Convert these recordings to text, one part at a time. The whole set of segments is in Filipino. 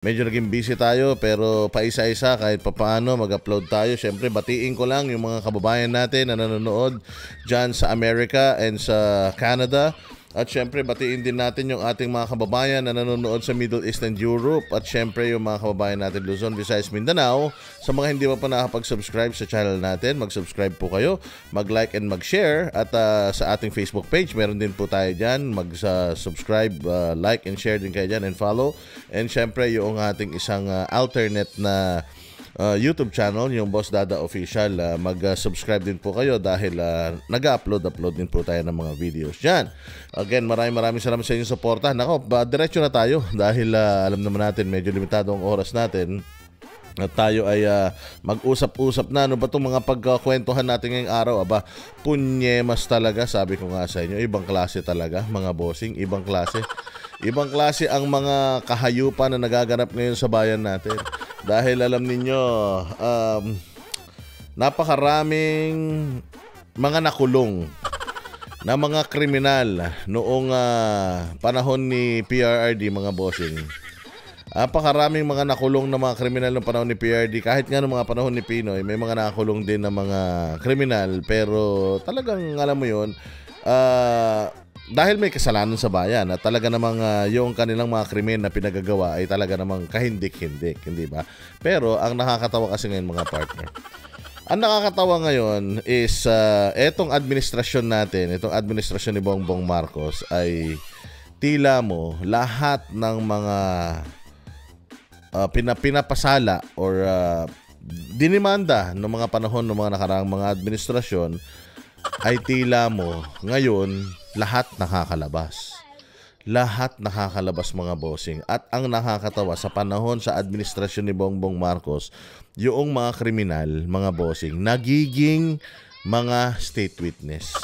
Medyo naging busy tayo pero paisa-isa kahit papaano mag-upload tayo. Siyempre batiin ko lang yung mga kababayan natin na nanonood dyan sa America and sa Canada. At syempre batiin din natin yung ating mga kababayan na nanonood sa Middle East and Europe. At syempre yung mga kababayan natin Luzon, Visayas, Mindanao. Sa mga hindi pa nakapag-subscribe sa channel natin, mag-subscribe po kayo, mag-like and mag-share. At sa ating Facebook page, meron din po tayo dyan. Mag-subscribe, like and share din kayo dyan and follow. And syempre yung ating isang alternate na YouTube channel, yung Boss Dada Official, mag-subscribe din po kayo dahil nag-upload din po tayo ng mga videos dyan. Again, maraming salamat sa inyong suporta. Nako, diretso na tayo dahil alam naman natin medyo limitado ang oras natin. At tayo ay mag-usap-usap na. Ano ba itong mga pagkakwentuhan natin ngayong araw? Aba, punyemas talaga, sabi ko nga sa inyo. Ibang klase talaga, mga bossing. Ibang klase. Ibang klase ang mga kahayupan na nagaganap ngayon sa bayan natin. Dahil alam ninyo, napakaraming mga nakulong na mga kriminal noong panahon ni PRRD, mga bossing. Napakaraming mga nakulong na mga kriminal noong panahon ni PRD. Kahit nga noong mga panahon ni Pinoy, may mga nakulong din na mga kriminal. Pero talagang alam mo yun, dahil may kasalanan sa bayan at talaga namang yung kanilang mga krimen na pinagagawa ay talaga namang kahindik-hindik, hindi ba? Pero ang nakakatawa kasi ngayon, mga partner, ang nakakatawa ngayon is etong administrasyon natin, itong administrasyon ni Bongbong Marcos ay tila mo lahat ng mga pinapasala or dinimanda ng mga panahon ng mga nakaraang mga administrasyon ay tila mo ngayon lahat nakakalabas. Lahat nakakalabas, mga bossing. At ang nakakatawa sa panahon sa administrasyon ni Bongbong Marcos, yung mga kriminal, mga bossing, nagiging mga state witness.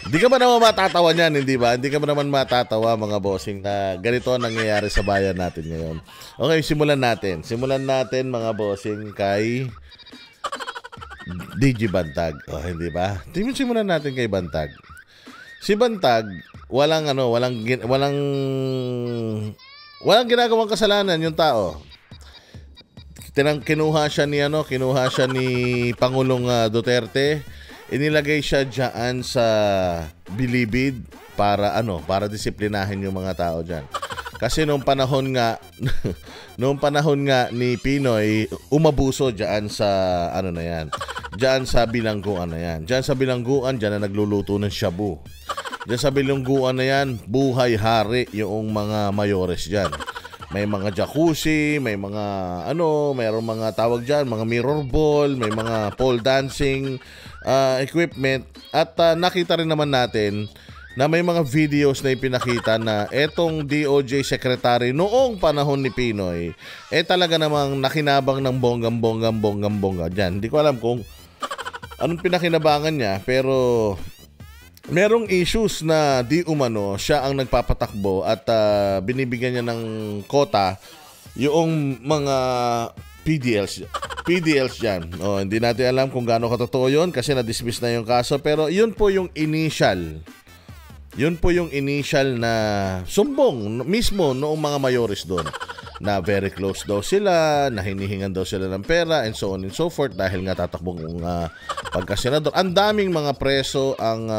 Hindi ka ba naman matatawa niyan, hindi ba? Hindi ka ba naman matatawa, mga bossing, na ganito ang nangyayari sa bayan natin ngayon. Okay, simulan natin. Simulan natin, mga bossing, kay DJ Bantag. Oh, hindi ba? Simulan natin kay Bantag. Si Bantag, walang ginagawang kasalanan yung tao. Kinuha siya ni Pangulong Duterte. Inilagay siya diyan sa bilibid para disiplinahin yung mga tao diyan. Kasi noong panahon nga ni Pinoy, umabuso diyan sa diyan sa bilangguan na yan. Diyan sa bilangguan, diyan na nagluluto ng shabu. Diyan sa bilangguan na yan, buhay hari yung mga mayores diyan. May mga jacuzzi, may mga mayroong mga tawag diyan, mga mirror ball, may mga pole dancing equipment. At nakita rin naman natin na may mga videos na ipinakita na etong DOJ secretary noong panahon ni Pinoy talaga namang nakinabang ng bonggang-bongga dyan. Hindi ko alam kung anong pinakinabangan niya, pero merong issues na di umano siya ang nagpapatakbo at binibigyan niya ng kota yung mga PDLs dyan. Hindi natin alam kung gaano katotoo yun kasi na-dismiss na yung kaso, pero yun po yung initial. Yun po yung initial na sumbong mismo noong mga mayores doon na very close daw sila, na hinihingan daw sila ng pera and so on and so forth dahil nga tatakbong pagkasenador. Ang daming mga preso ang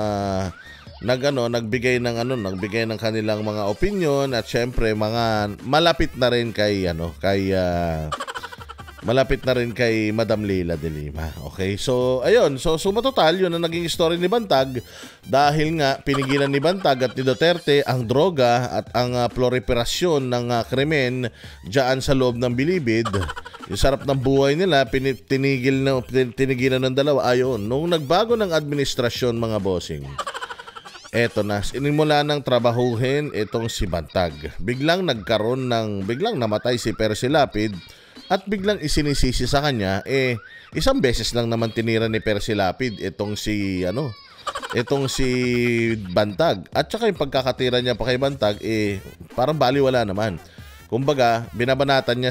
nagbigay ng kanilang mga opinion at syempre mga malapit na rin kay Madam Leila de Lima. Okay? So, ayun. So matotal, yun ang naging story ni Bantag dahil nga pinigilan ni Bantag at ni Duterte ang droga at ang proliferasyon ng krimen dyan sa loob ng bilibid. Yung sarap ng buhay nila, tinigilan ng dalawa. Ayun. Nung nagbago ng administrasyon, mga bossing, eto na, sinimula ng trabahuhin itong si Bantag. Biglang namatay si Percy Lapid. At biglang isinisisi sa kanya, isang beses lang naman tinira ni Percy Lapid itong si Bantag. At saka yung pagkakatira niya pa kay Bantag, parang baliwala naman. Kumbaga, binanatan niya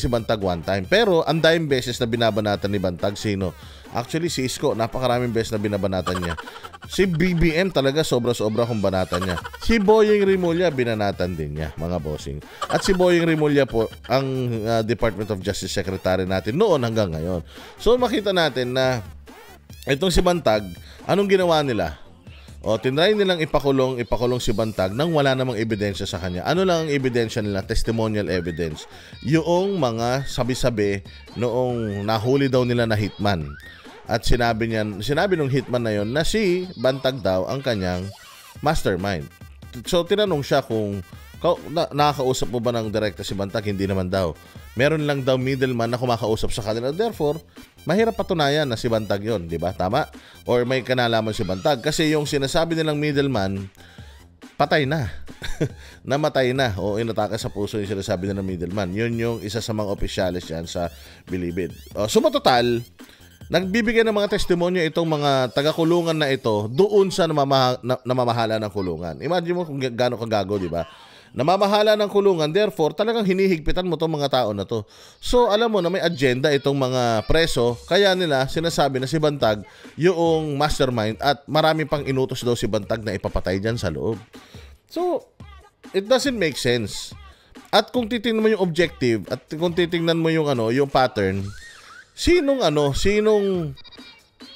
si Bantag one time. Pero ang daing beses na binabanatan ni Bantag, sino? Actually, si Isko, napakaraming beses na binabanatan niya. Si BBM talaga sobra-sobra kung banatan niya. Si Boyeng Rimulya, binanatan din niya, mga bossing. At si Boyeng Rimulya po, ang Department of Justice Secretary natin noon hanggang ngayon. So, makita natin na itong si Bantag, anong ginawa nila? O, tinry nilang ipakulong si Bantag nang wala namang ebidensya sa kanya. Ano lang ang ebidensya nila? Testimonial evidence. Yung mga sabi-sabi noong nahuli daw nila na hitman. At sinabi nung hitman na yon na si Bantag daw ang kanyang mastermind. So, tinanong siya kung nakakausap mo ba ng direkta si Bantag? Hindi naman daw. Meron lang daw middleman na kumakausap sa kanila. Therefore, mahirap patunayan na si Bantag yon, di ba? Tama? Or may kanalaman si Bantag. Kasi yung sinasabi nilang middleman, patay na. Namatay na. O inatake sa puso yung sinasabi nilang middleman. Yun yung isa sa mga opisyalis yan sa Bilibid. So, matotal, nagbibigay ng mga testimonya itong mga taga-kulungan na ito doon sa namamahala ng kulungan. Imagine mo kung gaano kagago, di ba? Namamahala ng kulungan, therefore, talagang hinihigpitan mo itong mga tao na to. So, alam mo na may agenda itong mga preso, kaya nila sinasabi na si Bantag yung mastermind at marami pang inutos daw si Bantag na ipapatay dyan sa loob. So, it doesn't make sense. At kung titingnan mo yung objective at kung titingnan mo yung yung pattern, sinong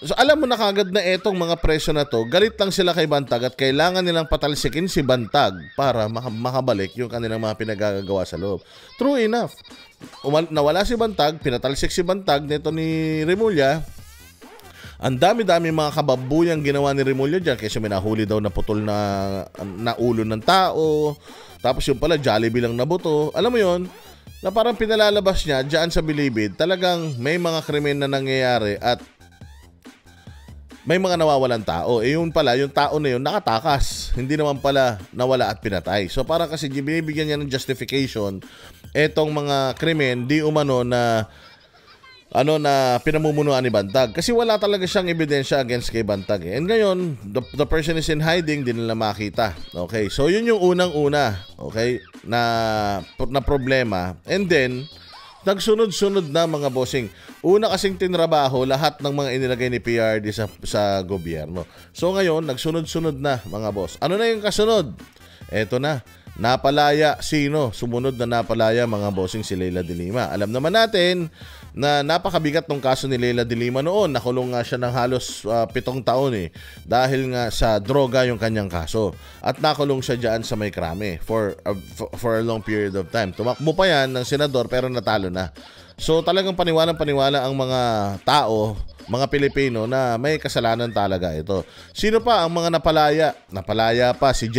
so, alam mo na kagad na etong mga preso na to, galit lang sila kay Bantag at kailangan nilang patalsikin si Bantag para makabalik yung kanilang mga pinagagagawa sa loob. True enough. Nawala si Bantag, pinatalsik si Bantag nito ni Rimulya. Ang dami-dami mga kababuyang ginawa ni Rimulya dyan kasi may nahuli daw na putol na ulo ng tao. Tapos yung pala, Jollibee lang na buto. Alam mo yon na parang pinalalabas niya dyan sa Bilibid, talagang may mga krimen na nangyayari at may mga nawawalan tao. Yun pala, yung tao na yun nakatakas. Hindi naman pala nawala at pinatay. So parang kasi binibigyan niya ng justification etong mga krimen di umano na pinamumunuan ni Bantag. Kasi wala talaga siyang ebidensya against kay Bantag. And ngayon, the person is in hiding, di nila makita. Okay, so yun yung unang-una, okay, na problema. And then, nagsunod-sunod na mga bossing. Una kasing tinrabaho lahat ng mga inilagay ni PRD sa gobyerno. So ngayon, nagsunod-sunod na mga boss. Ano na yung kasunod? Eto na. Napalaya. Sino? Sumunod na napalaya mga bossing si Leila de Lima. Alam naman natin na napakabigat ng kaso ni Leila de Lima noon. Nakulong nga siya ng halos 7 taon dahil nga sa droga yung kanyang kaso. At nakulong siya dyan sa May Krame for a long period of time. Tumakbo pa yan ng senador pero natalo na. So talagang paniwalang-paniwala ang mga tao, mga Pilipino na may kasalanan talaga ito. Sino pa ang mga napalaya? Napalaya pa si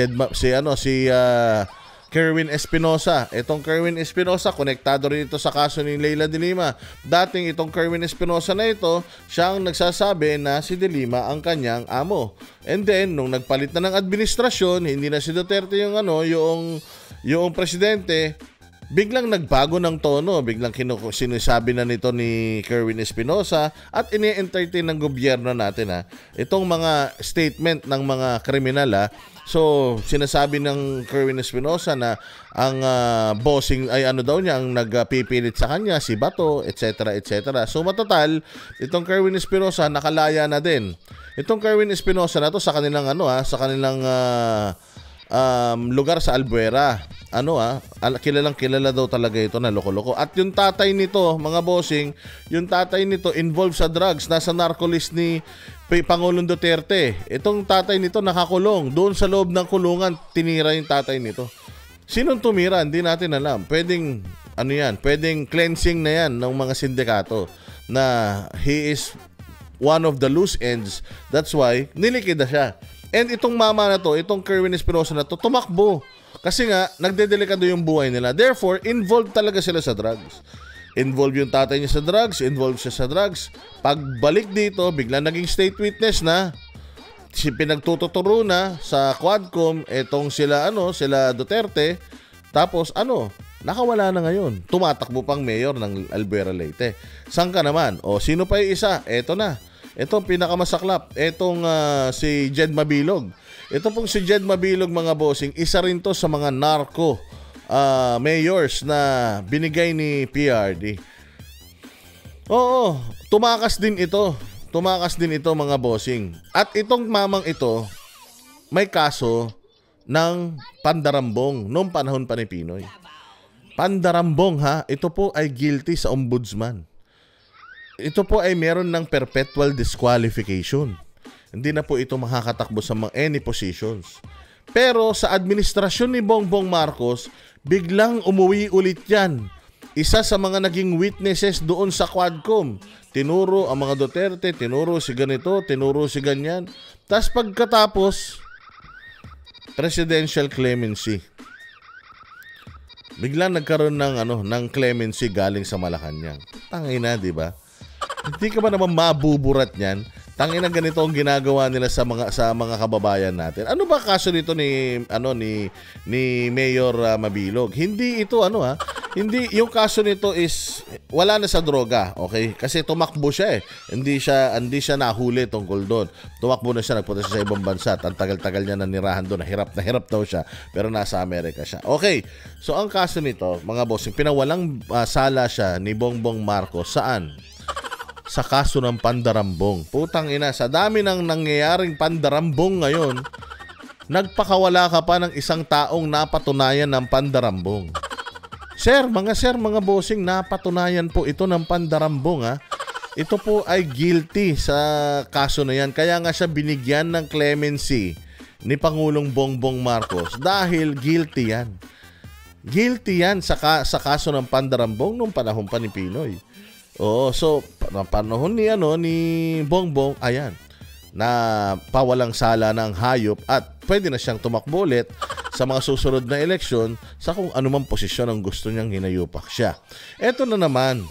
Kerwin Espinosa. Itong Kerwin Espinosa, konektado rin ito sa kaso ni Leila de Lima. Dating itong Kerwin Espinosa na ito, siya ang nagsasabi na si de Lima ang kanyang amo. And then, nung nagpalit na ng administrasyon, hindi na si Duterte yung presidente, biglang nagbago ng tono, biglang sinasabi na nito ni Kerwin Espinosa at ini-entertain ng gobyerno natin itong mga statement ng mga kriminal. So sinasabi ng Kerwin Espinosa na ang bossing ay daw niya ang nagpipilit sa kanya, si Bato, etc. etc. So matotal, itong Kerwin Espinosa nakalaya na din. Itong Kerwin Espinosa na to sa kanilang lugar sa Albuera. Kilala daw talaga ito na loko-loko. At yung tatay nito, mga bossing, yung tatay nito involved sa drugs, nasa narcolist ni Pangulong Duterte. Itong tatay nito nakakulong. Doon sa loob ng kulungan, tinira yung tatay nito. Sinong tumira? Hindi natin alam. Pwedeng cleansing na yan ng mga sindikato na he is one of the loose ends. That's why nilikida siya. And itong mama na to, itong Kerwin Espinosa na to, tumakbo. Kasi nga, nagdedelikado yung buhay nila. Therefore, involved talaga sila sa drugs. Involved yung tatay niya sa drugs, involved siya sa drugs. Pagbalik dito, bigla naging state witness na. Pinagtututuro na sa Quadcom, etong sila Duterte. Tapos, nakawala na ngayon. Tumatakbo pang mayor ng Albuera Leyte. Saan ka naman? O, sino pa yung isa? Eto na. Itong pinakamasaklap, itong si Jed Mabilog. Ito pong si Jed Mabilog, mga bossing, isa rin to sa mga narco mayors na binigay ni PRD. Oo, tumakas din ito. tumakas din ito mga bossing. At itong mamang ito, may kaso ng pandarambong noong panahon pa ni Pinoy. Pandarambong ha, ito po ay guilty sa ombudsman. Ito po ay meron ng perpetual disqualification. Hindi na po ito makakatakbo sa mga any positions. Pero sa administrasyon ni Bongbong Marcos, biglang umuwi ulit yan. Isa sa mga naging witnesses doon sa Quadcom. Tinuro ang mga Duterte, tinuro si ganito, tinuro si ganyan. Tapos pagkatapos, presidential clemency. Biglang nagkaroon ng clemency galing sa Malacanang. Tangina, di ba? Hindi ka ba naman mabuburat niyan? Tangina, ganito ang ginagawa nila sa mga kababayan natin. Ano ba kaso nito ni Mayor Mabilog? Hindi ito hindi yung kaso nito is wala na sa droga, okay? Kasi tumakbo siya eh. Hindi siya nahuli tungkol doon. Tumakbo na siya, nagpunta siya sa ibang bansa at ang tagal-tagal niya nanirahan doon. Na hirap daw siya, pero nasa Amerika siya. Okay. So ang kaso nito, mga bossing, pinawalang sala siya ni Bongbong Marcos saan? Sa kaso ng pandarambong. Putang ina, sa dami ng nangyayaring pandarambong ngayon, nagpakawala ka pa ng isang taong napatunayan ng pandarambong. Sir, mga bossing, napatunayan po ito ng pandarambong ha. Ito po ay guilty sa kaso na yan. Kaya nga siya binigyan ng clemency ni Pangulong Bongbong Marcos dahil guilty yan. Guilty yan sa kaso ng pandarambong nung panahon pa ni Pinoy. Oo, so panahon ni Bongbong, ayan, na pawalang sala ng hayop at pwede na siyang tumakbo ulit sa mga susunod na eleksyon sa kung anumang posisyon ang gusto niyang hinayupak siya. Ito na naman,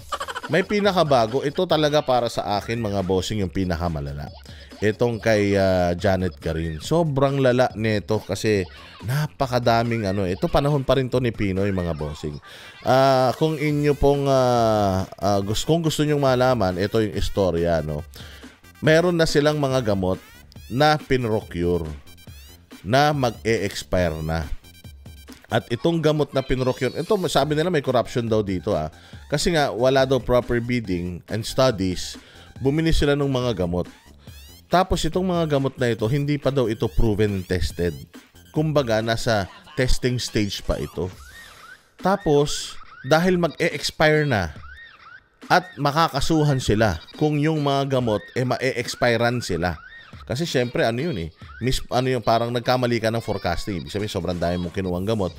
may pinakabago. Ito talaga para sa akin mga bossing yung pinakamalala. Itong kay Janet Garin. Sobrang lala nito kasi napakadaming ito panahon pa rin to ni Pinoy mga bossing. Kung inyo pong kung gusto niyo malaman, ito yung istorya Meron na silang mga gamot na pinrocure na mag-e-expire na. At itong gamot na pinrocure, ito sabi nila may corruption daw dito Kasi nga wala daw proper bidding and studies, bumili sila ng mga gamot. Tapos itong mga gamot na ito, hindi pa daw ito proven and tested. Kumbaga, nasa testing stage pa ito. Tapos, dahil mag-e-expire na at makakasuhan sila kung yung mga gamot ma-e-expirean sila. Kasi syempre, parang nagkamali ka ng forecasting. Ibig sabihin, sobrang dami mong kinuwang gamot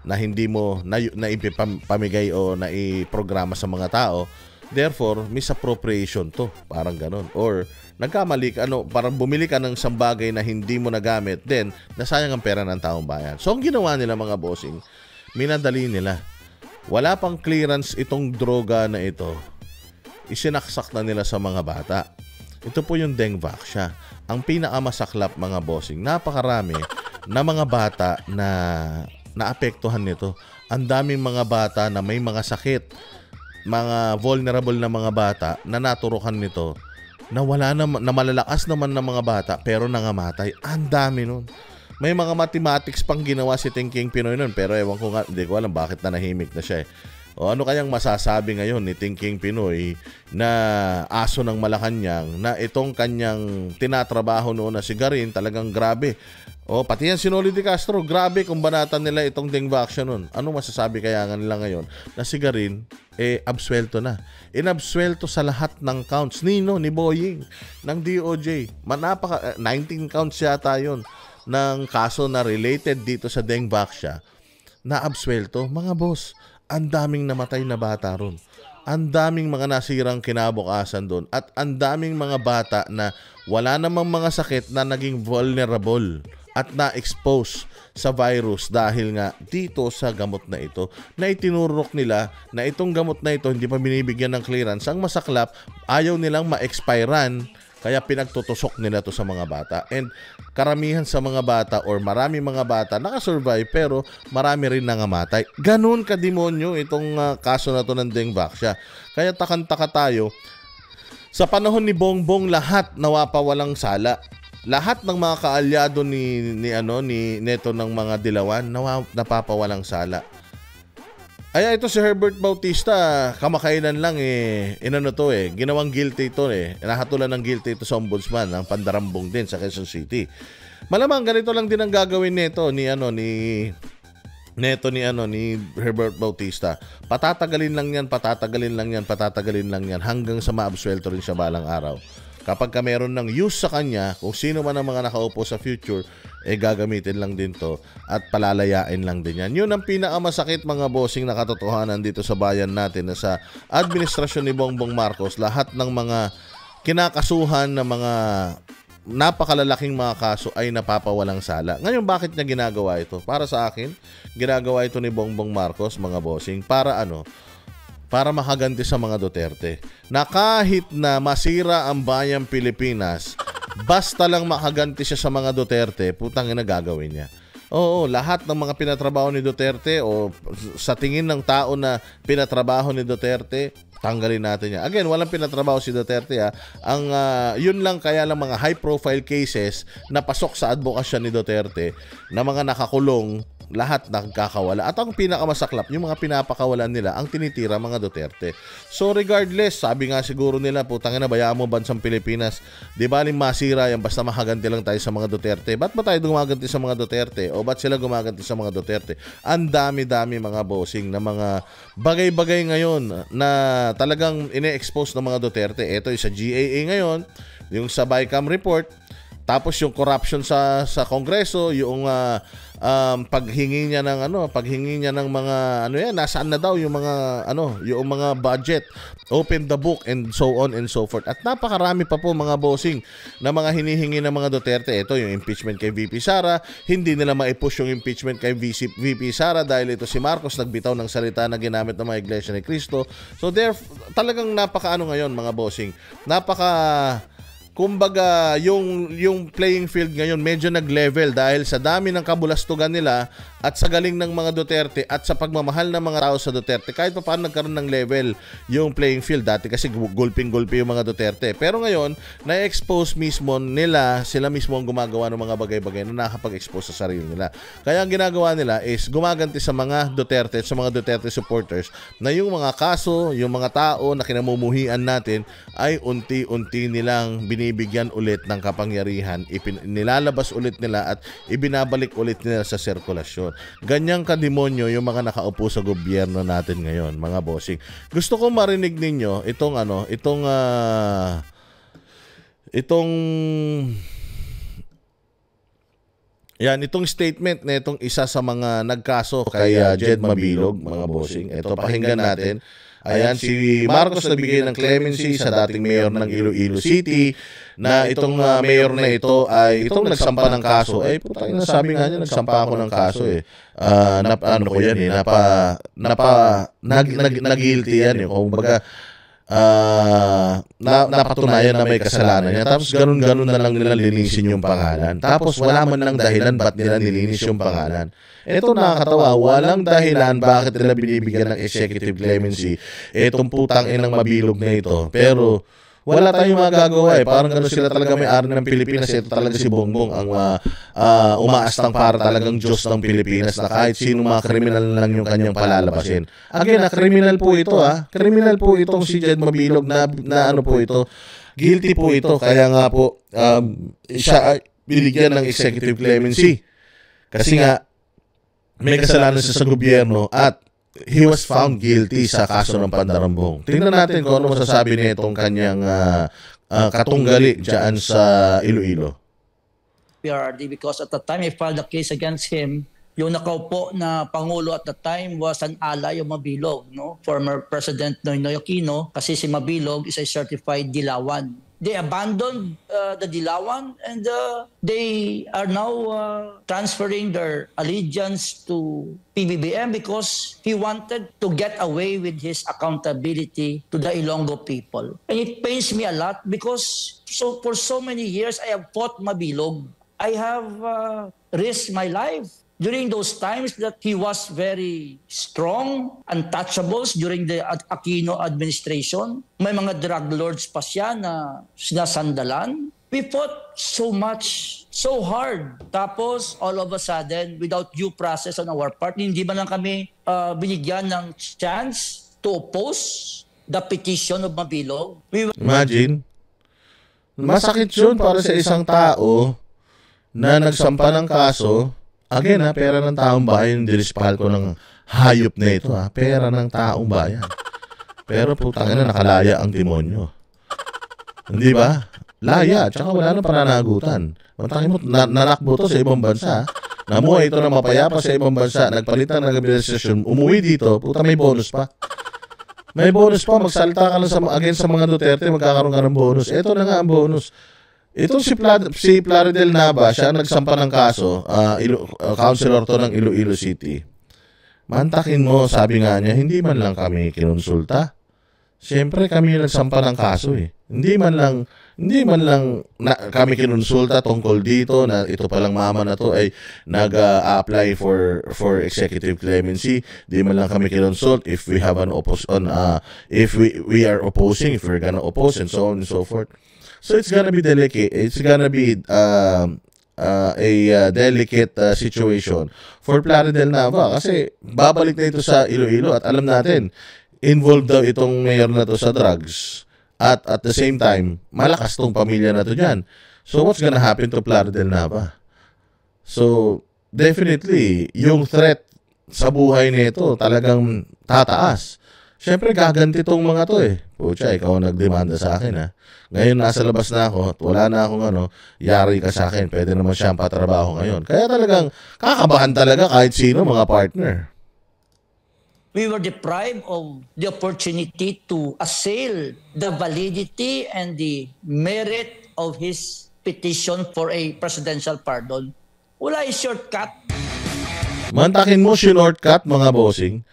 na hindi mo naipamigay o naiprograma sa mga tao. Therefore, misappropriation to. Parang ganon. Or, nagkamali ka, parang bumili ka ng isang bagay na hindi mo nagamit, then, nasayang ang pera ng taong bayan. So, ang ginawa nila mga bossing, minadali nila. Wala pang clearance itong droga na ito. Isinaksak na nila sa mga bata. Ito po yung Dengvaxia. Ang pinakamasaklap mga bossing, napakarami na mga bata na naapektuhan nito. Ang daming mga bata na may mga sakit, mga vulnerable na mga bata na naturukan nito, na malalakas naman ng mga bata pero nangamatay. Ang dami nun. May mga mathematics pang ginawa si Thinking Pinoy nun, pero ewan ko nga, hindi ko alam bakit nanahimik na siya O ano kayang masasabi ngayon ni Thinking Pinoy na aso ng Malacanang na itong kanyang tinatrabaho noon na si Garin talagang grabe. Pati yan si Noli de Castro, grabe kung banatan nila itong Dengvaxia nun. Ano masasabi kaya nga nila ngayon na si Garin absuelto na. Inabsuelto sa lahat ng counts ni Boying ng DOJ. 19 counts yata yun ng kaso na related dito sa Dengvaxia na absuelto. Mga boss, ang daming namatay na bata ron. Ang daming mga nasirang kinabukasan doon. At ang daming mga bata na wala namang mga sakit na naging vulnerable at na-expose sa virus dahil nga dito sa gamot na ito na itinurok nila na itong gamot na ito hindi pa binibigyan ng clearance. Ang masaklap, ayaw nilang ma-expirean. Kaya pinagtutusok nila to sa mga bata. And karamihan sa mga bata or marami mga bata nakasurvive pero marami rin nangamatay. Ganun kademonyo itong kaso na to ng Dengvaxia. Kaya takang-taka tayo. Sa panahon ni Bongbong, lahat nawapawalang sala. Lahat ng mga kaalyado ni neto ng mga dilawan napapawalang sala. Ay, ito si Herbert Bautista, kamakailan lang ginawang guilty ito Nahatulan ng guilty ito sa ombudsman ng Pandarambong din sa Quezon City. Malamang ganito lang din ang gagawin nito ni Herbert Bautista. Patatagalin lang yan hanggang sa maabsuelto rin siya balang araw. Kapag ka meron ng use sa kanya, kung sino man ang mga nakaupo sa future, gagamitin lang din to at palalayain lang din yan. Yun ang pinakamasakit mga bossing na katotohanan dito sa bayan natin na sa administrasyon ni Bongbong Marcos, lahat ng mga kinakasuhan na mga napakalalaking mga kaso ay napapawalang sala. Ngayon, bakit niya ginagawa ito? Para sa akin, ginagawa ito ni Bongbong Marcos, mga bossing, para para makaganti sa mga Duterte. Na kahit na masira ang bayang Pilipinas, basta lang makaganti siya sa mga Duterte, putang ina gagawin niya. Oo, lahat ng mga pinatrabaho ni Duterte o sa tingin ng tao na pinatrabaho ni Duterte, tanggalin natin niya. Again, walang pinatrabaho si Duterte Ang yun lang kaya lang mga high profile cases na pasok sa advokasyon ni Duterte na mga nakakulong, lahat nagkakawala. At ang pinakamasaklap, yung mga pinapakawalan nila, ang tinitira mga Duterte. So regardless, sabi nga siguro nila, putang ina, bayaan mo bansang Pilipinas, di ba masira yan, basta makaganti lang tayo sa mga Duterte. Ba't ba tayo gumaganti sa mga Duterte? O ba't sila gumaganti sa mga Duterte? Ang dami-dami mga bossing na mga bagay-bagay ngayon na talagang ine-expose ng mga Duterte. Ito yung sa GAA ngayon, yung sa BICAM report, tapos yung corruption sa Kongreso, yung paghingi niya ng mga nasaan na daw yung mga yung mga budget, open the book and so on and so forth. At napakarami pa po mga bossing na mga hinihingi ng mga Duterte. Ito yung impeachment kay VP Sara, hindi nila maipush yung impeachment kay VP Sara dahil ito si Marcos nagbitaw ng salita na ginamit ng mga Iglesia ni Cristo. So talagang ngayon mga bossing, kumbaga, yung playing field ngayon medyo nag-level dahil sa dami ng kabulastugan nila at sa galing ng mga Duterte at sa pagmamahal ng mga tao sa Duterte. Kahit pa paano nagkaroon ng level yung playing field. Dati kasi gulping-gulpi yung mga Duterte. Pero ngayon, na-expose mismo nila, sila mismo ang gumagawa ng mga bagay-bagay na nakapag-expose sa sarili nila. Kaya ang ginagawa nila is gumaganti sa mga Duterte at sa mga Duterte supporters na yung mga kaso, yung mga tao na kinamumuhian natin ay unti-unti nilang binibigyan ulit ng kapangyarihan, nilalabas ulit nila at ibinabalik ulit nila sa sirkulasyon. Ganyang kademonyo yung mga nakaupo sa gobyerno natin ngayon, mga bossing. Gusto ko marinig ninyo itong statement na itong isa sa mga nagkaso kay Jed Mabilog, mga bossing. Ito, pakinggan natin. Ayan, si Marcos nagbigay ng clemency sa dating mayor ng Iloilo City na itong mayor na ito ay itong nagsampa ng kaso. Putang ina, sabi nga niya, nagsampa ako ng kaso nag-guilty yan kumbaga, napatunayan na may kasalanan niya. Tapos ganun-ganun na lang nila linisin yung pangalan. Tapos wala man lang dahilan ba't nila nilinis yung pangalan. Ito nakakatawa, walang dahilan bakit nila binibigyan ng executive clemency itong putang inang Mabilog na ito. Pero wala tayong magagawa Parang gano'n sila talaga may-ari ng Pilipinas. Ito talaga si Bongbong ang umaastang para talagang Diyos ng Pilipinas na kahit sino mga kriminal lang yung kanyang palalabasin. Again, kriminal po ito Kriminal po itong si Jed Mabilog na po ito. Guilty po ito. Kaya nga po, siya binigyan ng executive clemency. Kasi nga, may kasalanan siya sa gobyerno at he was found guilty sa kaso ng Pandarambong. Tingnan natin kung ano masasabi niya itong kanyang katunggali dyan sa Iloilo. PRRD, because at the time I filed a case against him, yung nakaupo na Pangulo at the time was an ally of Mabilog, former President Noynoy Aquino, kasi si Mabilog is a certified Dilawan. They abandoned the Dilawan and they are now transferring their allegiance to PBBM because he wanted to get away with his accountability to the Ilonggo people. And it pains me a lot because for so many years I have fought Mabilog. I have risked my life during those times that he was very strong, untouchables during the Aquino administration. May mga drug lords pa siya na sinasandalan. We fought so much so hard. Tapos, all of a sudden, without due process on our part, hindi man lang kami binigyan ng chance to oppose the petition of Mabilog. Imagine, masakit yun para sa isang tao na nagsampa ng kaso. Again, pera ng taong bayan, dirispal ko ng hayop na ito. Pera ng taong bayan. Pero putang ina, nakalaya ang demonyo. Hindi ba? Laya, tsaka wala nang pananagutan. Matangin mo, nanakbo to sa ibang bansa. Namuhay ito na mapayapa sa ibang bansa. Nagpalitan ng administrasyon. Umuwi dito, puta may bonus pa. May bonus pa. Magsalita ka lang against sa mga Duterte, magkakaroon ka ng bonus. Ito na nga ang bonus. Ito si Plaridel Nava, siya nagsampa ng kaso, councilor to ng Iloilo City. Mantakin mo, sabi nga niya, hindi man lang kami kinonsulta. Siyempre kami yung nagsampa ng kaso eh. Hindi man lang kami kinonsulta tungkol dito na ito palang mama na to ay nag-apply for executive clemency. Hindi man lang kami kinonsult if we have if we are opposing, if we're gonna oppose and so on and so forth. So it's gonna be delicate. It's gonna be a delicate situation for Plaridel Nava kasi babalik na ito sa Iloilo at alam natin involved daw itong mayor na to sa drugs at the same time malakas tong pamilya na to dyan. So what's gonna happen to Plaridel Nava? So definitely yung threat sa buhay nito talagang tataas. Siyempre gaganti tong mga to eh. Pucha, ikaw ang nagdemanda sa akin Ngayon nasa labas na ako at wala na akong yari ka sa akin. Pwede naman siyang patrabaho ngayon. Kaya talagang kakabahan talaga kahit sino mga partner. We were deprived of the opportunity to assail the validity and the merit of his petition for a presidential pardon. Wala yung shortcut. Mantakin mo, shortcut mga bossing.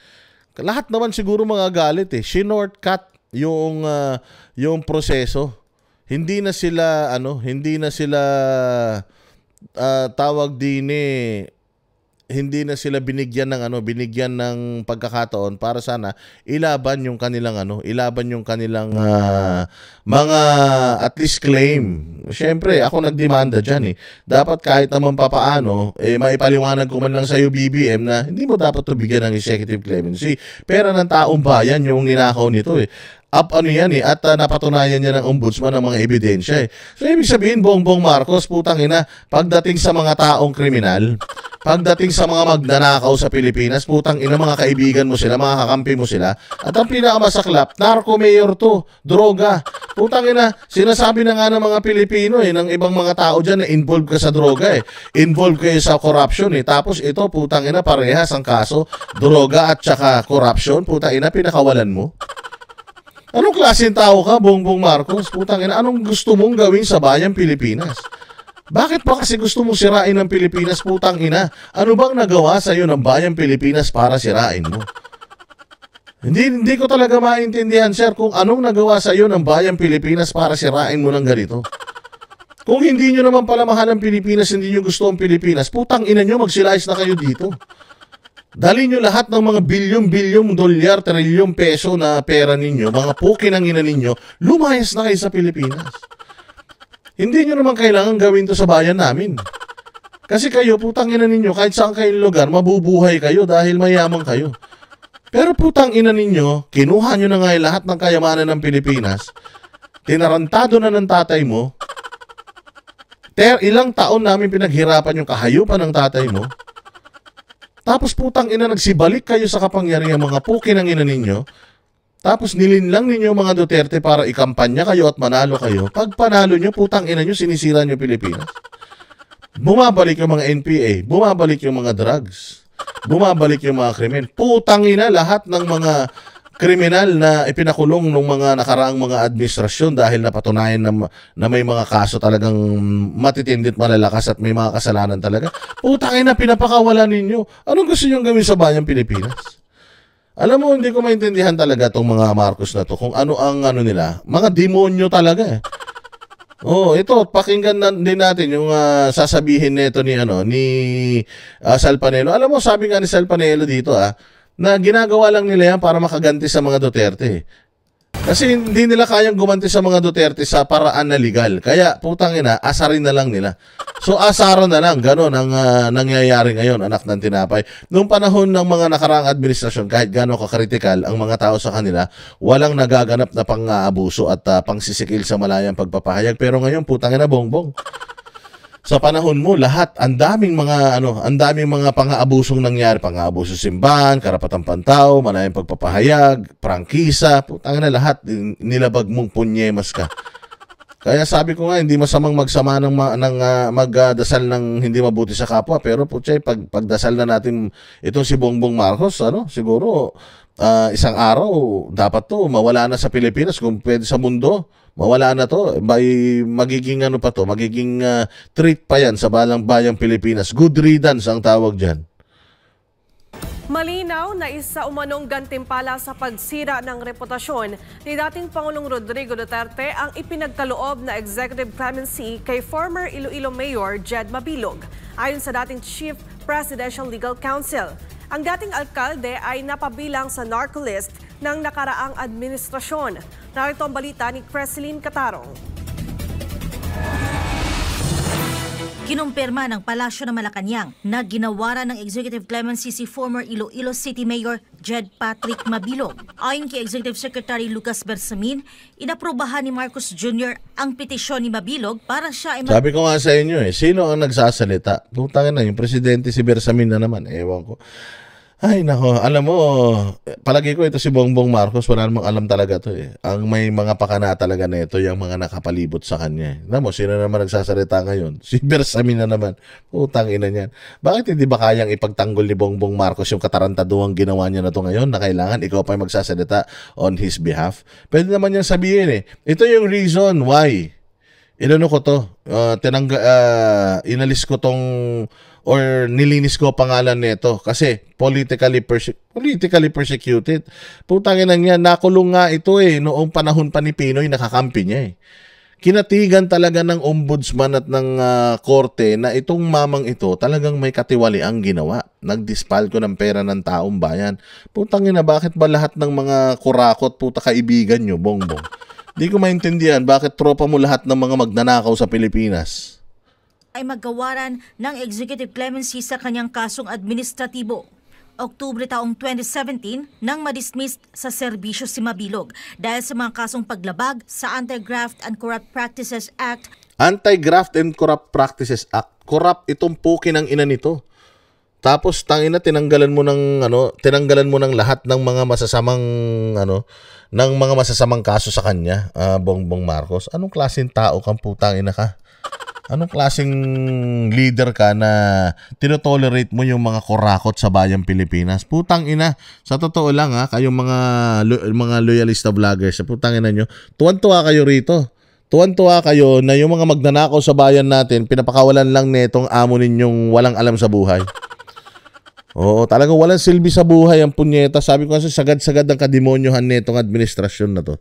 Lahat naman siguro mga galit shortcut yung proseso. Hindi na sila tawag din hindi na sila binigyan ng pagkakataon para sana ilaban yung kanilang mga at least claim. Siyempre, ako nagdemanda diyan Dapat kahit naman papaano maipaliwanag ko man lang sa iyo BBM na hindi mo dapat to bigyan ng executive clemency. Pera ng taong bayan yung ninakaw nito at napatunayan niya ng ombudsman ng mga ebidensya So ibig sabihin Bongbong Marcos, putang ina, pagdating sa mga taong kriminal, pagdating sa mga magnanakaw sa Pilipinas, putang ina, mga kaibigan mo sila, mga kakampi mo sila. At ang pinakamasaklap, narco mayor to, droga. Putang ina, sinasabi na nga ng mga Pilipino ng ibang mga tao dyan na involved ka sa droga Involved kayo sa corruption Tapos ito, putang ina, parehas ang kaso, droga at saka corruption, putang ina, pinakawalan mo. Anong klaseng tao ka, Bongbong Marcos? Putang ina, anong gusto mong gawin sa bayang Pilipinas? Bakit pa kasi gusto mong sirain ng Pilipinas, putang ina? Ano bang nagawa sa iyo ng bayang Pilipinas para sirain mo? Hindi ko talaga maintindihan, sir, kung anong nagawa sa iyo ng bayang Pilipinas para sirain mo ng ganito. Kung hindi nyo naman pala mahal ang Pilipinas, hindi nyo gusto ang Pilipinas, putang ina nyo, magsilayas na kayo dito. Dali nyo lahat ng mga bilyon-bilyon dolyar, trilyong peso na pera ninyo, mga pukin ang ina ninyo, lumayas na kayo sa Pilipinas. Hindi nyo naman kailangan gawin to sa bayan namin. Kasi kayo, putang ina ninyo, kahit saan kayong lugar, mabubuhay kayo dahil mayaman kayo. Pero putang ina ninyo, kinuha nyo na nga lahat ng kayamanan ng Pilipinas, tinarantado na ng tatay mo, ilang taon namin pinaghirapan yung kahayupan ng tatay mo, tapos putang ina, nagsibalik kayo sa kapangyarihan mga pukin ng ina ninyo. Tapos nilinlang ninyo mga Duterte para ikampanya kayo at manalo kayo. Pag panalo nyo, putang ina nyo, sinisira nyo Pilipinas. Bumabalik yung mga NPA, bumabalik yung mga drugs, bumabalik yung mga krimen. Putang ina, lahat ng mga kriminal na ipinakulong ng mga nakaraang mga administrasyon dahil napatunayan na may mga kaso talagang matitindit, malalakas at may mga kasalanan talaga. Putang ina, pinapakawalan ninyo. Anong gusto nyo gawin sa bayang Pilipinas? Alam mo, hindi ko maintindihan talaga itong mga Marcos na to kung ano ang nila. Mga demonyo talaga ito, pakinggan din natin yung sasabihin nito ni Sal Panelo. Alam mo, sabi nga ni Sal Panelo dito na ginagawa lang nila yan para makaganti sa mga Duterte. Kasi hindi nila kayang gumanti sa mga Duterte sa paraan na legal. Kaya putang ina, asarin na lang nila. So asaran na lang, gano'n ang nangyayari ngayon, anak ng tinapay. Noong panahon ng mga nakaraang administrasyon, kahit gano'n kakritikal ang mga tao sa kanila, walang nagaganap na pang-aabuso at pangsisikil sa malayang pagpapahayag. Pero ngayon, putang ina, bongbong. Sa panahon mo, lahat, ang daming mga pang-aabusong nangyari, pang-aabuso sa simbahan, karapatang pantao, malayang pagpapahayag, prangkisa, putang na lahat, nilabag mong punyemas ka. Kaya sabi ko nga, hindi masamang magsama magdasal ng hindi mabuti sa kapwa, pero putya, pagdasal na natin itong si Bongbong Marcos, siguro isang araw dapat to mawala na sa Pilipinas, kung pwede sa mundo. Mawala na to, magiging magiging treat pa yan sa bayang Pilipinas. Good riddance ang tawag dyan. Malinaw na isa umanong gantimpala sa pagsira ng reputasyon ni dating Pangulong Rodrigo Duterte ang ipinagkaloob na executive clemency kay former Iloilo Mayor Jed Mabilog. Ayon sa dating Chief Presidential Legal Counsel, ang dating alkalde ay napabilang sa narco list ng nakaraang administrasyon. Narito ang balita ni Creseline Catarong. Kinumpirma ng Palasyo ng Malacanang na ginawaran ng executive clemency si former Iloilo City Mayor Jed Patrick Mabilog. Ayon kay Executive Secretary Lucas Bersamin, inaprobahan ni Marcos Jr. ang petisyon ni Mabilog para siya ay... Sabi ko nga sa inyo sino ang nagsasalita? Putangin na, yung presidente si Bersamin na naman, ewan ko. Ay nako, alam mo, palagi ko ito si Bongbong Marcos, wala namang alam talaga to Ang may mga pakana talaga na ito, yung mga nakapalibot sa kanya. Alam mo, sino naman nagsasalita ngayon? Si Bersamin na naman. Putang ina niyan. Bakit hindi ba kayang ipagtanggol ni Bongbong Marcos yung katarantaduang ginawa niya na to ngayon na kailangan ikaw pa yung magsasalita on his behalf? Pwede naman niyang sabihin ito yung reason why. Inano ko to, inalis ko tong or nilinis ko pangalan nito kasi politically persecuted. Putangin na niya, nakulong nga ito noong panahon pa ni Pinoy, nakakampi niya Kinatigan talaga ng ombudsman at ng korte na itong mamang ito talagang may katiwaliang ginawa. Nagdispal ko ng pera ng taong bayan. Putangin na, bakit ba lahat ng mga kurakot, kaibigan nyo, Bongbong? Di ko maintindihan bakit tropa mo lahat ng mga magnanakaw sa Pilipinas ay maggawaran ng executive clemency sa kanyang kasong administratibo. Oktubre taong 2017 nang madismiss sa serbisyo si Mabilog dahil sa mga kasong paglabag sa Anti-Graft and Corrupt Practices Act. Anti-Graft and Corrupt Practices Act. Corrupt itong pukin ng ina nito. Tapos tinanggalan mo ng lahat ng mga masasamang kaso sa kanya, Bongbong Marcos. Anong klaseng tao kang putang ina ka? Anong klaseng leader ka na tinotolerate mo yung mga kurakot sa bayang Pilipinas? Putang ina, sa totoo lang kayong mga loyalista vloggers, putang ina nyo, tuwan-tuwa kayo rito. Tuwan-tuwa kayo na yung mga magnanakaw sa bayan natin, pinapakawalan lang netong amo ninyong walang alam sa buhay. Oo, talagang walang silbi sa buhay ang punyeta. Sabi ko kasi sagad-sagad ang kademonyohan netong administrasyon na to.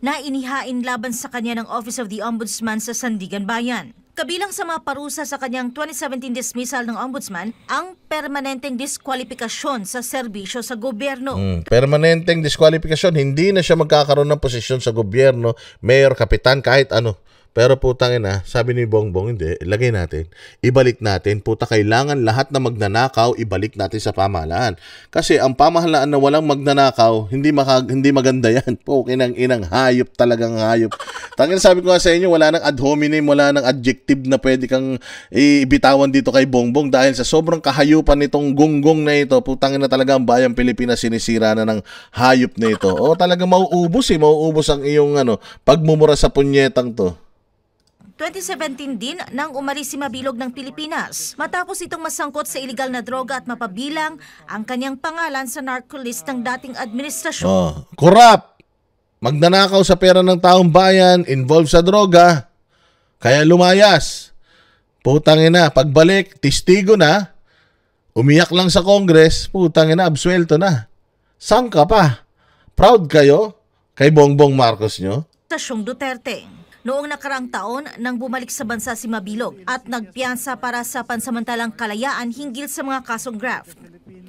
Na inihain laban sa kanya ng Office of the Ombudsman sa Sandigan Bayan. Kabilang sa mga parusa sa kanyang 2017 dismissal ng Ombudsman, ang permanenteng diskwalifikasyon sa serbisyo sa gobyerno. Permanenteng diskwalifikasyon, hindi na siya magkakaroon ng posisyon sa gobyerno, mayor, kapitan, kahit ano. Pero putangin sabi ni Bongbong, hindi, ilagay natin, ibalik natin, kailangan lahat na magnanakaw, ibalik natin sa pamahalaan. Kasi ang pamahalaan na walang magnanakaw, hindi maganda yan. Kinang inang hayop, talagang hayop. Tangin, sabi ko nga sa inyo, wala nang ad hominem, wala nang adjective na pwede kang ibitawan dito kay Bongbong dahil sa sobrang kahayupan nitong gunggong na ito, putangin na talaga ang bayang Pilipinas sinisira na ng hayop na ito. Talagang mauubos ang iyong pagmumura sa punyetang to. 2017 din nang umalis si Mabilog ng Pilipinas matapos itong masangkot sa iligal na droga at mapabilang ang kanyang pangalan sa narco list ng dating administrasyon. Corrupt! Magnanakaw sa pera ng taong bayan, involved sa droga, kaya lumayas. Putangin na, pagbalik, testigo na, umiyak lang sa Congress, putangin na, absuelto na. Saan ka pa? Proud kayo kay Bongbong Marcos nyo? Stasyong Duterte. Noong nakaraang taon nang bumalik sa bansa si Mabilog at nagpiyansa para sa pansamantalang kalayaan hinggil sa mga kasong graft.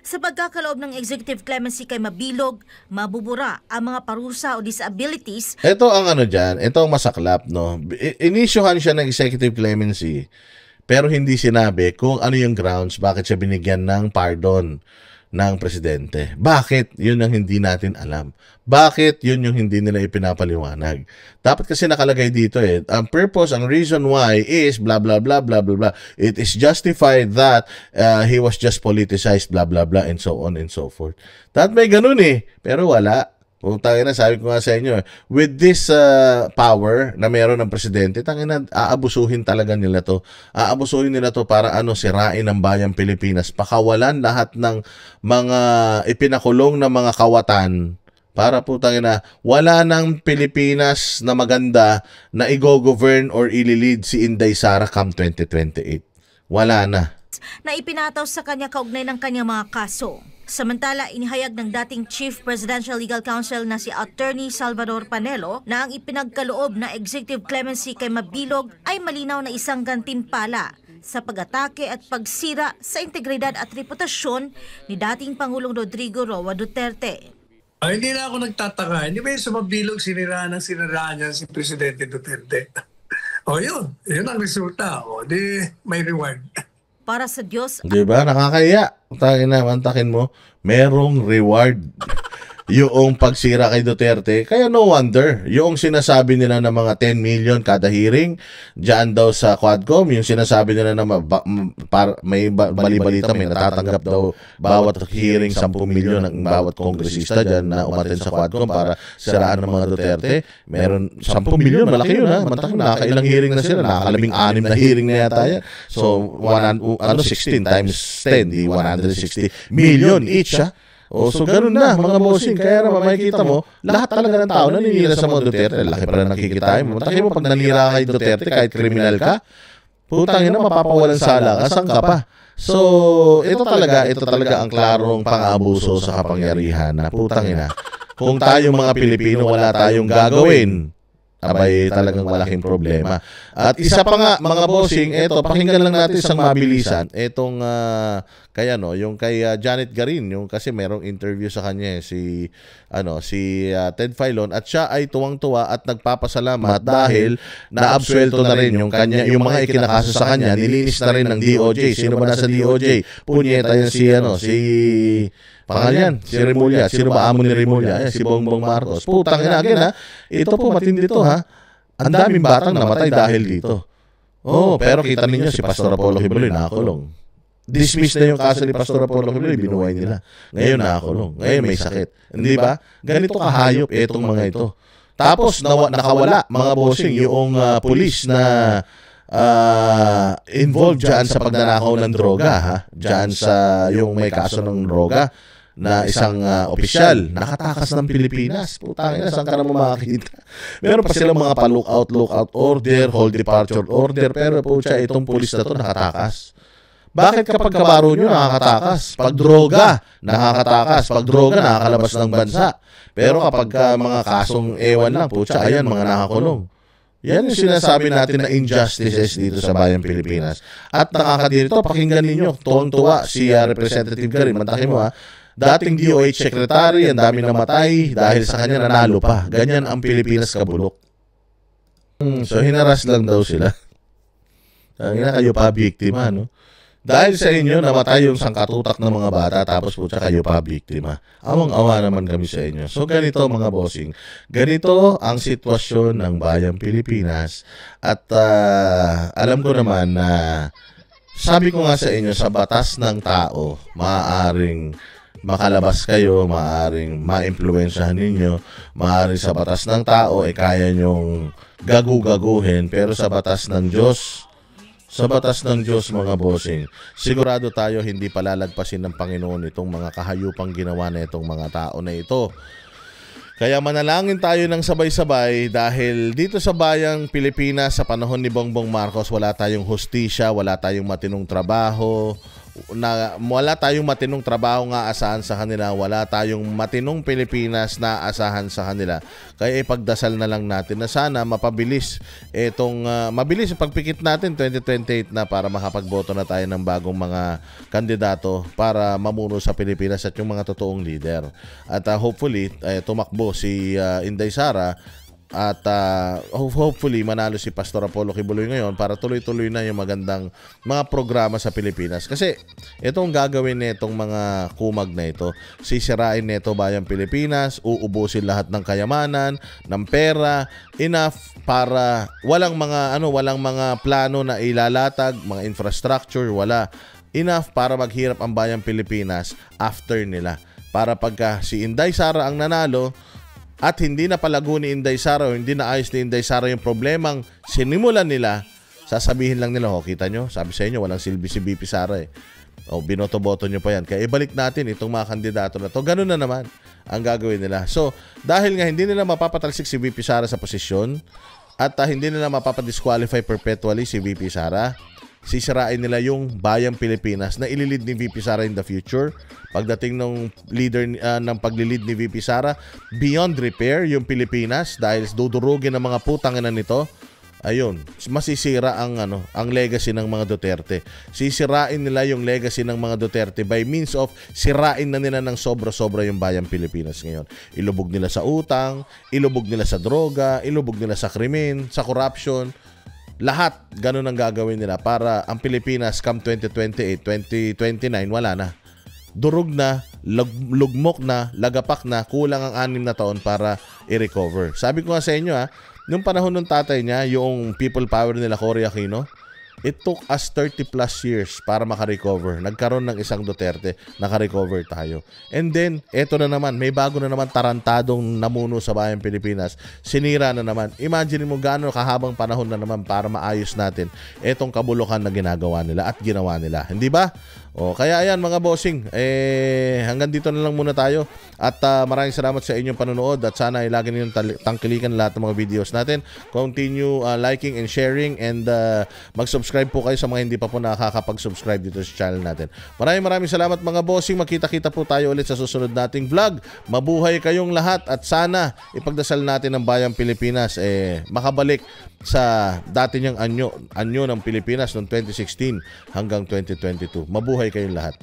Sa pagkakaloob ng executive clemency kay Mabilog, mabubura ang mga parusa o disabilities. Ito ang ano dyan, ito ang masaklap, no? Inisyuhan siya ng executive clemency, pero hindi sinabi kung ano yung grounds bakit siya binigyan ng pardon ng presidente. Bakit? Yun ang hindi natin alam. Bakit? Yun yung hindi nila ipinapaliwanag. Dapat kasi nakalagay dito ang purpose, ang reason why is blah blah blah blah blah blah. It is justified that he was just politicized blah blah blah and so on and so forth. Dapat may ganun pero wala. Kung tayo na, sabi ko nga sa inyo, with this power na meron ng presidente, aabusuhin talaga nila to. Aabusuhin nila to para sirain ang bayang Pilipinas. Pakawalan lahat ng mga ipinakulong na mga kawatan para wala ng Pilipinas na maganda na i-govern or ililid si Inday Sara come 2028. Wala na. Na ipinataw sa kanya kaugnay ng kanyang mga kaso. Samantala, inihayag ng dating Chief Presidential Legal Counsel na si Attorney Salvador Panelo na ang ipinagkaloob na executive clemency kay Mabilog ay malinaw na isang gantimpala sa pag-atake at pagsira sa integridad at reputasyon ni dating Pangulong Rodrigo Roa Duterte. Hindi na ako nagtataka. Hindi ba yung sa Mabilog siniraan niya si Presidente Duterte? Yun ang resulta. Di may reward. Para sa Diyos. Di ba? Nakakaya. Mantakin mo, merong reward yung pagsira kay Duterte. Kaya no wonder, yung sinasabi nila na mga 10 million kada hearing, dyan daw sa Quadcom, yung sinasabi nila na may bali-balita, may natatanggap daw bawat hearing 10 million ng bawat kongresista dyan na umattend sa Quadcom para siraan ng mga Duterte. Meron 10 million, malaki yun Mantakin, nakakailang hearing na sila, nakakalabing-anim na hearing na yata yan. So, 16 times 10, di 160 million each so ganun na mga bossing. Kaya naman makikita mo, lahat talaga ng tao naninira sa mga Duterte. Laki pa na nakikita mo. Mataki mo pag nanira kay Duterte kahit kriminal ka, putangin na mapapawalan sala ka, saan ka pa? So ito talaga ang klarong pang-abuso sa kapangyarihan na putangin na. Kung tayong mga Pilipino wala tayong gagawin, abay talagang malaking problema. At isa pa nga mga bossing, pakinggan lang natin isang mabilisan. Etong yung kay Janet Garin, yung kasi merong interview sa kanya si Ted Filon, at siya ay tuwang-tuwa at nagpapasalamat dahil naabsuelto na rin yung mga ikinakaso sa kanya, nilinis na rin ng DOJ. Sino ba nasa DOJ? Punyeta yan si pangalan, si Remulla. Sino ba amo ni Remulla? Si Bongbong Marcos. Putang ina, again ito po matindi to Ang daming batang namatay dahil dito. Pero kita ninyo si Pastor Apollo Kibuloy nakakulong. Dismiss na yung kaso ni Pastor Apollo Kibuloy, binuhay nila. Ngayon nakakulong. Ngayon may sakit. Hindi ba? Ganito kahayop itong mga ito. Tapos nakawala mga bossing yung pulis na involved dyan sa pagnanakaw ng droga dyan sa yung may kaso ng droga na isang opisyal nakatakas ng Pilipinas. Putang ina, saan ka naman makakita? Meron pa silang mga lookout order, hold departure order, pero itong pulis na to nakatakas. Bakit kapag kabaro nyo nakakatakas? Pag droga, nakakatakas. Pag droga, nakakalabas ng bansa. Pero kapag mga kasong ewan lang, ayan, mga nakakulong. Yan yung sinasabi natin na injustices dito sa bayang Pilipinas. At nakakadirito, pakinggan ninyo, tuwang-tuwa si Representative Garin. Mantakin mo dating DOH Secretary, ang dami namatay dahil sa kanya nanalo pa. Ganyan ang Pilipinas kabulok. So hinaras lang daw sila. Kayo pa biktima, Dahil sa inyo, namatay yung sangkatutak ng mga bata, tapos kayo pa biktima. Awang-awa naman kami sa inyo. So ganito mga bossing, ganito ang sitwasyon ng bayang Pilipinas. At alam ko naman na, sabi ko nga sa inyo, sa batas ng tao, maaaring makalabas kayo, maaaring maimpluwensyahan ninyo, maaaring sa batas ng tao, kaya nyong gaguhin, pero sa batas ng Diyos, mga bossing, sigurado tayo hindi palalagpasin ng Panginoon itong mga kahayupang ginawa na itong mga tao na ito. Kaya manalangin tayo ng sabay-sabay dahil dito sa bayang Pilipinas sa panahon ni Bongbong Marcos wala tayong hustisya, wala tayong matinong trabaho, wala tayong matinong trabaho nga asahan sa kanila, wala tayong matinong Pilipinas na asahan sa kanila. Kaya ipagdasal na lang natin na sana mapabilis mabilis ang pagpikit natin 2028 na para makapagboto na tayo ng bagong mga kandidato para mamuno sa Pilipinas at yung mga totoong leader. At hopefully tumakbo si Inday Sara at hopefully manalo si Pastor Apollo Kibuloy ngayon para tuloy-tuloy na yung magandang mga programa sa Pilipinas. Kasi itong gagawin nitong mga kumag na ito, sisirain nito bayang Pilipinas, uubusin lahat ng kayamanan, ng pera, enough para walang mga plano na ilalatag, mga infrastructure, wala. Enough para maghirap ang bayang Pilipinas after nila. Para pagka si Inday Sara ang nanalo, at hindi na palago ni Inday Sara o hindi na ayos ni Inday Sara yung problemang sinimulan nila, sasabihin lang nila, kita nyo, sabi sa inyo, walang silbi si VP Sara binoto-boto nyo pa yan. Kaya ibalik natin itong mga kandidato na to. Ganun na naman ang gagawin nila. So, dahil nga hindi nila mapapatalsik si VP Sara sa posisyon at hindi nila mapapadisqualify perpetually si VP Sara, sisirain nila yung bayang Pilipinas na ililid ni VP Sara in the future. Pagdating ng leader ng paglilid ni VP Sara, beyond repair yung Pilipinas dahil dudurugin ng mga putangina nito. Ayun, masisira ang legacy ng mga Duterte. Sisirain nila yung legacy ng mga Duterte by means of sirain na nila ng sobra-sobra yung bayang Pilipinas ngayon. Ilubog nila sa utang, ilubog nila sa droga, ilubog nila sa krimen, sa corruption. Lahat ganun ang gagawin nila para ang Pilipinas come 2028, 2029 wala na. Durog na, lugmok na, lagapak na, kulang ang 6 na taon para i-recover. Sabi ko nga sa inyo nung panahon ng tatay niya, yung people power nila Cory Aquino, it took us 30 plus years para makarecover. Nagkaroon ng isang Duterte, nakarecover tayo. And then, eto na naman, may bago na naman tarantadong namuno sa bayang Pilipinas. Sinira na naman. Imagine mo gaano kahabang panahon na naman para maayos natin etong kabulukan na ginagawa nila at ginawa nila. Hindi ba? Kaya ayan mga bossing, hanggang dito na lang muna tayo. At maraming salamat sa inyong panonood at sana ay lagi ninyong tangkilikan lahat ng mga videos natin. Continue liking and sharing and mag-subscribe po kayo sa mga hindi pa po nakakapag-subscribe dito sa channel natin. Maraming salamat mga bossing. Magkita-kita po tayo ulit sa susunod nating vlog. Mabuhay kayong lahat at sana ipagdasal natin ang bayang Pilipinas makabalik sa dati niyang anyo ng Pilipinas noong 2016 hanggang 2022. Mabuhay kayong lahat.